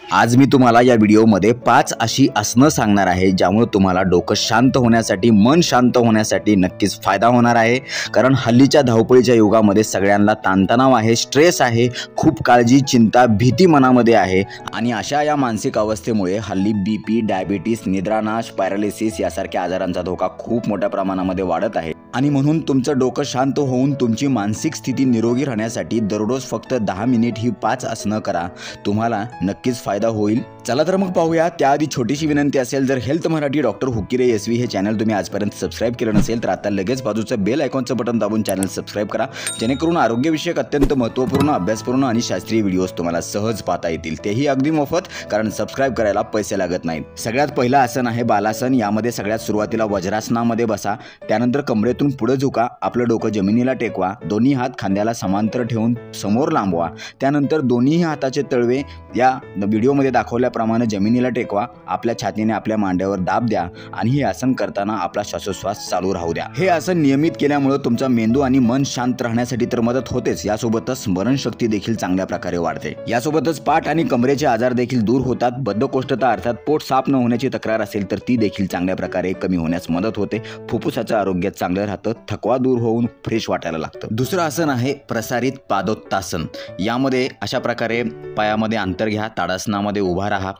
आज मी तुम्हाला या व्हिडिओमध्ये 5 अशी आसनं सांगणार आहे ज्यामुळे तुम्हाला डोकं शांत होण्यासाठी, मन शांत होण्यासाठी नक्कीच फायदा होणार आहे। कारण हल्लीच्या धावपळीच्या युगामध्ये सगळ्यांना ताणतणाव आहे, स्ट्रेस आहे, खूप काळजी, चिंता, भीती मनामध्ये आहे आणि अशा या मानसिक अवस्थेमुळे हल्ली बीपी, डायबिटीज, निद्रानाश, पॅरालिसिस यासारख्या आजारांचा धोका खूप मोठ्या प्रमाणामध्ये वाढत आहे। आणि म्हणून तुमचं डोकं शांत होऊन तुमची मानसिक स्थिती निरोगी राहण्यासाठी दररोज फक्त 10 मिनिट ही 5 आसनं करा, तुम्हाला नक्कीच फायदा होईल। चला तर मग पाहूया। त्याआधी छोटीशी विनंती असेल, जर हेल्थ मराठी डॉक्टर हुक्किरे SV हे चॅनल तुम्ही आजपर्यंत सबस्क्राइब केलं नसेल तर आता लगेच बाजूचं बेल आयकॉनचं बटन दाबून चॅनल सबस्क्राइब करा, जेणेकरून आरोग्यविषयक अत्यंत महत्त्वपूर्ण, अभ्यासपूर्ण आणि शास्त्रीय व्हिडिओज तुम्हाला सहज पाहता येतील, तेही अगदी मोफत, कारण सबस्क्राइब करायला पैसे लागत नाहीत। सगळ्यात पहिलं आसन आहे बालासन। यामध्ये सगळ्यात सुरुवातीला वज्रासनामध्ये बसा, त्यानंतर कमरेतून पुढे झुका, आपलं डोकं जमिनीला टेकवा, दोन्ही हात खांद्याला समांतर ठेवून समोर लांबवा, त्यानंतर दोन्ही हाताचे तळवे या व्हिडिओमध्ये दाखवल्याप्रमाणे जमिनीला टेकवा, आपल्या छातीने आपल्या मांड्यावर दाब द्या आणि हे आसन करताना आपला श्वासोच्छ्वास चालू राहू द्या। हे आसन नियमित केल्यामुळे तुमचा मेंदू आणि मन शांत राहण्यासाठी तर मदत होतेच, यासोबतच स्मरणशक्ती देखील चांगल्या प्रकारे वाढते। यासोबतच पाठ आणि कमरेचे आजार देखील दूर होतात। बद्धकोष्ठता अर्थात पोट साफ न होण्याची तक्रार असेल तर ती देखील चांगल्या प्रकारे कमी होण्यास मदत होते। फुफ्फुसाचं आरोग्य चांगलं राहतं, थकवा दूर होऊन फ्रेश वाटायला लागतं। दुसरं आसन आहे प्रसारित पादोत्तासन। यामध्ये अशा प्रकारे पायामध्ये अंतर घ्या, ताडासनामध्ये उभा राहा,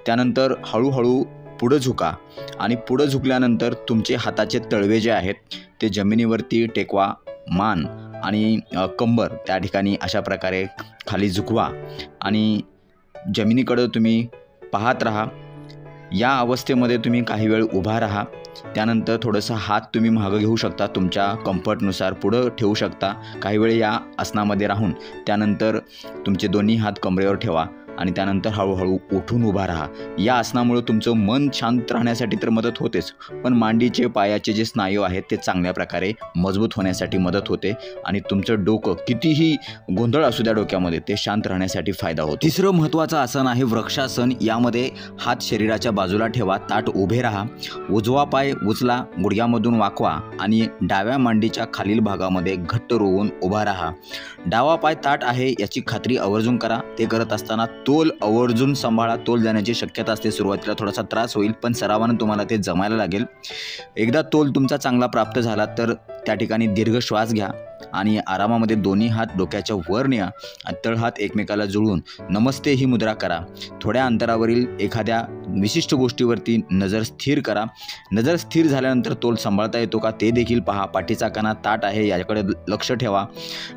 त्यानंतर हळूहळू पुढे झुका आणि पुढे झुकल्यानंतर तुमचे हाताचे तळवे जे आहेत ते जमिनीवरती टेकवा, मान आणि कंबर त्या ठिकाणी अशा प्रकारे खाली झुकवा आणि जमिनीकडे तुम्ही पाहत राहा। या अवस्थेमध्ये तुम्ही काही वेळ उभा राहा, त्यानंतर थोडंसं हात तुम्ही मागं घेऊ शकता, तुमच्या कम्फर्टनुसार पुढं ठेवू शकता। काही वेळ या आसनामध्ये राहून त्यानंतर तुमचे दोन्ही हात कमरेवर ठेवा आणि त्यानंतर हळूहळू उठून उभा राहा। या आसनामुळे तुमचं मन शांत राहण्यासाठी तर मदत होतेच, पण मांडीचे, पायाचे जे स्नायू आहेत ते चांगल्या प्रकारे मजबूत होण्यासाठी मदत होते आणि तुमचं डोकं कितीही गोंधळ असू द्या डोक्यामध्ये, ते शांत राहण्यासाठी फायदा होतो। तिसरं महत्त्वाचं आसन आहे वृक्षासन। यामध्ये हात शरीराच्या बाजूला ठेवा, ताठ उभे राहा, उजवा पाय उचला, गुडघ्यामधून वाकवा आणि डाव्या मांडीच्या खालील भागामध्ये घट्ट रोवून उभा राहा। डावा पाय ताठ आहे याची खात्री आवर्जून करा। ते करत असताना तोल आवर्जून सांभाळा, तोल जाण्याची शक्यता असते, सुरुवातीला थोडासा त्रास होईल पण सरावाने तुम्हाला ते जमायला लागेल। एकदा तोल तुमचा चांगला प्राप्त झाला तर त्या ठिकाणी दीर्घ श्वास घ्या आणि आरामामध्ये दोन्ही हात डोक्याच्या वर न्या आणि तळहात एकमेकाला जुळवून नमस्ते ही मुद्रा करा। थोड्या अंतरावरील एखाद्या विशिष्ट गोष्टीवरती नजर स्थिर करा। नजर स्थिर झाल्यानंतर तोल सांभाळता येतो का ते देखील पहा, पाठीचा कणा ताठ आहे याकडे लक्ष ठेवा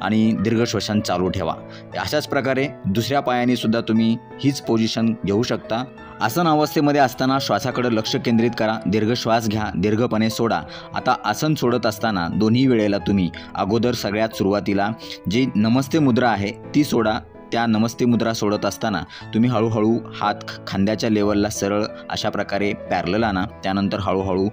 आणि दीर्घ श्वसन चालू ठेवा। अशाच प्रकारे दुसऱ्या पायाने सुद्धा तुम्ही हीच पोझिशन घेऊ शकता। आसन अवस्थेमध्ये असताना श्वासाकडे लक्ष केंद्रित करा, दीर्घ श्वास घ्या, दीर्घपणे सोडा। आता आसन सोडत असताना दोन्ही वेळेला तुम्ही अगोदर सगळ्यात सुरुवातीला जी नमस्ते मुद्रा आहे ती सोडा। त्या नमस्ते मुद्रा सोडत असताना तुम्ही हळूहळू हात खांद्याच्या लेवलला सरळ अशा प्रकारे पॅरलल आणा, त्यानंतर हळूहळू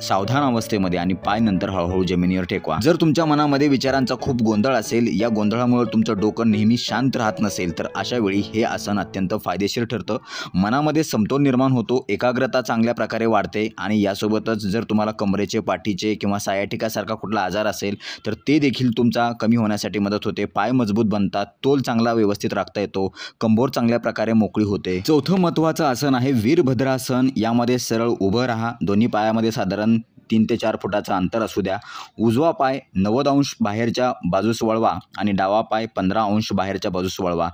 सावधान अवस्थेमध्ये आणि पाय नंतर हळूहळू जमिनीवर टेकवा। जर तुमच्या मनामध्ये विचारांचा खूप गोंधळ असेल, या गोंधळामुळे तुमचं डोकं नेहमी शांत राहत नसेल तर अशा वेळी हे आसन अत्यंत फायदेशीर ठरतं। मनामध्ये समतोल निर्माण होतो, एकाग्रता चांगल्या प्रकारे वाढते आणि यासोबतच जर तुम्हाला कमरेचे, पाठीचे किंवा सायाटिकासारखा कुठला आजार असेल तर ते देखील तुमचा कमी होण्यासाठी मदत होते। पाय मजबूत बनतात, तोल चांगला व्यवस्थित राखता येतो, कंबर चांगल्या प्रकारे मोकळी होते। चौथं महत्त्वाचं आसन आहे वीरभद्रासन। यामध्ये सरळ उभं राहा, दोन्ही पायामध्ये साधारण 3 ते 4 फुटाचं अंतर असू द्या, उजवा पाय 90 अंश बाहेरच्या बाजूस वळवा आणि डावा पाय 15 अंश बाहेरच्या बाजूस वळवा।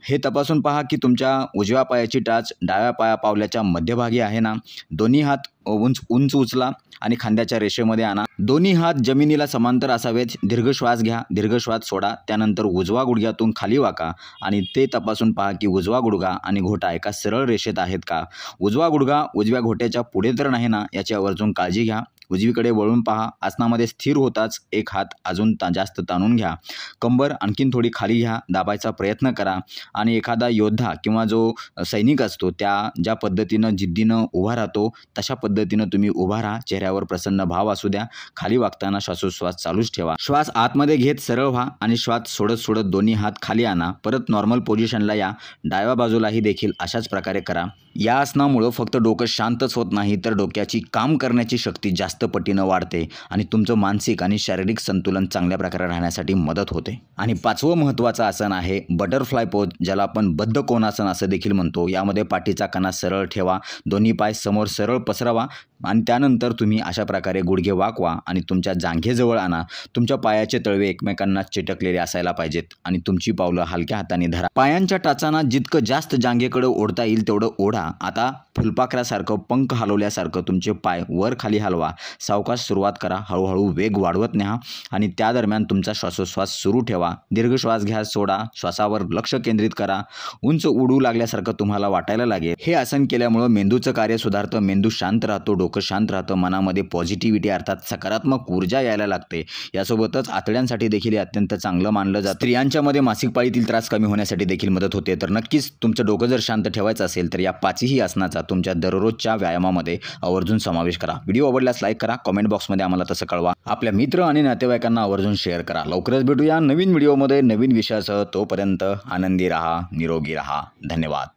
हे तपासून पहा की तुमच्या उजव्या पायाची टाच डाव्या पाया पावल्याच्या मध्यभागी आहे ना। दोन्ही हात उंच उचला आणि खांद्याच्या रेषेमध्ये आणा, दोन्ही हात जमिनीला समांतर असावेत। दीर्घ श्वास घ्या, दीर्घ श्वास सोडा, त्यानंतर उजवा गुडघ्यातून खाली वाका आणि ते तपासून पहा की उजवा गुडघा आणि घोटा एका सरळ रेषेत आहेत का। उजवा गुडघा उजव्या घोट्याच्या पुढे तर नाही ना, याची आवर्जून काळजी घ्या। उजवीकडे वळून पहा, आसनामध्ये स्थिर होताच एक हात अजून जास्त ताणून घ्या, कंबर आणखीन थोडी खाली घ्या, दाबायचा प्रयत्न करा आणि एखादा योद्धा किंवा जो सैनिक असतो त्या ज्या पद्धतीनं जिद्दीनं उभा राहतो तशा पद्धतीनं तुम्ही उभा राहा। चेहऱ्यावर प्रसन्न भाव असू द्या, खाली वागताना श्वासोच्छ्वास चालूच ठेवा। श्वास आतमध्ये घेत सरळ व्हा आणि श्वास सोडत सोडत दोन्ही हात खाली आणा, परत नॉर्मल पोझिशनला या। डाव्या बाजूलाही देखील अशाच प्रकारे करा। या आसनामुळे फक्त डोकं शांतच होत नाही तर डोक्याची काम करण्याची शक्ती जास्त जास्त पटीनं वाढते आणि तुमचं मानसिक आणि शारीरिक संतुलन चांगल्या प्रकारे राहण्यासाठी मदत होते। आणि 5वं महत्त्वाचं आसन आहे बटरफ्लाय पोज, ज्याला आपण बद्ध कोणासन असं देखील म्हणतो। यामध्ये पाठीचा कणा सरळ ठेवा, दोन्ही पाय समोर सरळ पसरवा आणि त्यानंतर तुम्ही अशा प्रकारे गुडघे वाकवा आणि तुमच्या जांघेजवळ आणा। तुमच्या पायाचे तळवे एकमेकांना चिटकलेले असायला पाहिजेत आणि तुमची पावलं हलक्या हाताने धरा। पायांच्या टाचांना जितकं जास्त जांघेकडे ओढता येईल तेवढं ओढा। आता फुलपाखरासारखं पंख हलवल्यासारखं तुमचे पाय वर खाली हलवा। सावकाश सुरुवात करा, हळूहळू वेग वाढवत न्या आणि त्या दरम्यान तुमचा श्वासोच्छ्वास सुरू ठेवा। दीर्घ श्वास घ्या, सोडा, श्वासावर लक्ष केंद्रित करा। उंच उडू लागल्यासारखं तुम्हाला वाटायला लागेल। हे आसन केल्यामुळे मेंदूचं कार्य सुधारतं, मेंदू शांत राहतो, डोकं शांत राहतं, मनामध्ये पॉझिटिव्हिटी अर्थात सकारात्मक ऊर्जा यायला लागते। यासोबतच आतड्यांसाठी देखील हे अत्यंत चांगलं मानलं जातं। स्त्रियांच्या मध्ये मासिक पाळीतील त्रास कमी होण्यासाठी देखील मदत होते। तर नक्कीच तुमचं डोकं जर शांत ठेवायचं असेल तर या 5ही आसनाचा तुमच्या दररोजच्या व्यायामामध्ये आवर्जून समावेश करा। व्हिडिओ आवडल्यास लाईक करा, कमेंट बॉक्समध्ये आम्हाला तसं कळवा, आपल्या मित्र आणि नातेवाईकांना आवर्जून शेअर करा। लवकरच भेटूया नवीन व्हिडिओमध्ये नवीन विषयासह। तोपर्यंत आनंदी राहा, निरोगी राहा। धन्यवाद।